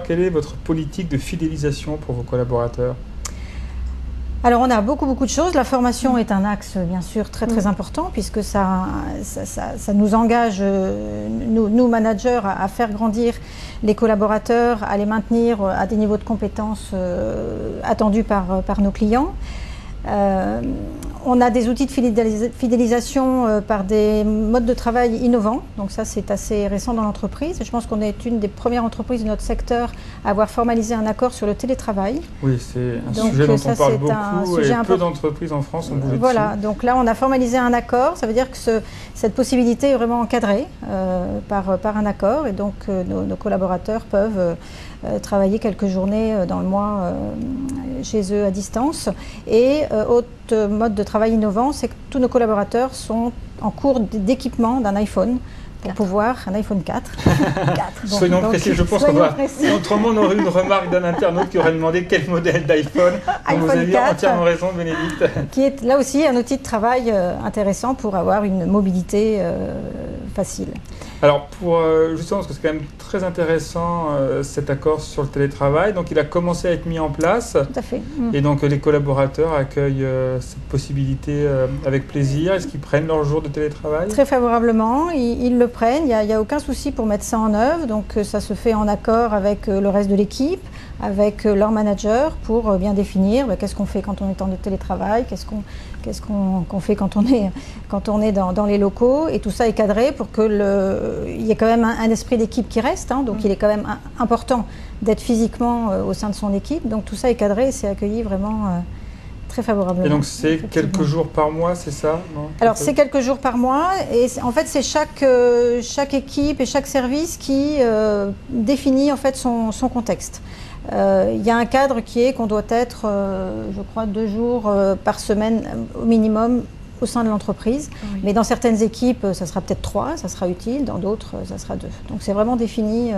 Quelle est votre politique de fidélisation pour vos collaborateurs? Alors on a beaucoup de choses. La formation est un axe bien sûr très important puisque ça nous engage, nous managers, à faire grandir les collaborateurs, à les maintenir à des niveaux de compétences attendus par nos clients. On a des outils de fidélisation par des modes de travail innovants, donc ça c'est assez récent dans l'entreprise. Je pense qu'on est une des premières entreprises de notre secteur à avoir formalisé un accord sur le télétravail. Oui, c'est un sujet dont on parle beaucoup et peu d'entreprises en France ont bougé Voilà, dessus. donc là on a formalisé un accord, ça veut dire que cette possibilité est vraiment encadrée par un accord et donc nos collaborateurs peuvent travailler quelques journées dans le mois chez eux à distance. Et autre mode de travail innovant, c'est que tous nos collaborateurs sont en cours d'équipement d'un iPhone pour pouvoir, un iPhone 4. Bon, soyons précis, je pense qu'on va... Autrement, on aurait eu une remarque d'un internaute qui aurait demandé quel modèle d'iPhone. Vous avez entièrement raison, Bénédicte. Qui est là aussi un outil de travail intéressant pour avoir une mobilité facile. Alors, justement, parce que c'est quand même très intéressant cet accord sur le télétravail, donc il a commencé à être mis en place. Tout à fait. Et donc les collaborateurs accueillent cette possibilité avec plaisir. Est-ce qu'ils prennent leur jour de télétravail? Très favorablement, ils le prennent. Il n'y a aucun souci pour mettre ça en œuvre. Donc ça se fait en accord avec le reste de l'équipe, avec leur manager pour bien définir qu'est-ce qu'on fait quand on est en télétravail, qu'est-ce qu'on fait quand on est dans les locaux, et tout ça est cadré pour qu'il y ait quand même un esprit d'équipe qui reste, hein, donc il est quand même important d'être physiquement au sein de son équipe, donc tout ça est cadré et c'est accueilli vraiment très favorablement. Et donc c'est quelques jours par mois, c'est ça? Alors c'est quelques jours par mois et en fait c'est chaque équipe et chaque service qui définit en fait son contexte. Il y a un cadre qui est qu'on doit être, je crois, 2 jours par semaine au minimum au sein de l'entreprise. Oui. Mais dans certaines équipes, ça sera peut-être 3, ça sera utile, dans d'autres, ça sera 2. Donc c'est vraiment défini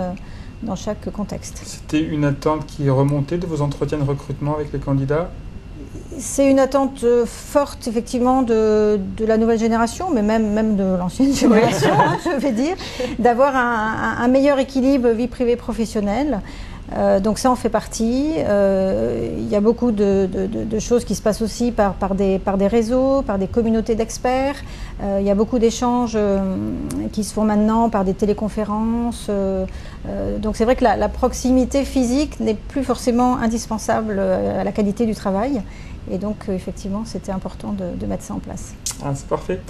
dans chaque contexte. C'était une attente qui est remontée de vos entretiens de recrutement avec les candidats? C'est une attente forte, effectivement, de la nouvelle génération, mais même de l'ancienne génération, hein, je vais dire, d'avoir un meilleur équilibre vie privée professionnelle. Donc ça en fait partie. Il y a beaucoup de choses qui se passent aussi par des réseaux, par des communautés d'experts. Il y a beaucoup d'échanges qui se font maintenant par des téléconférences. Donc c'est vrai que la proximité physique n'est plus forcément indispensable à la qualité du travail. Et donc effectivement c'était important de mettre ça en place. Ah, c'est parfait.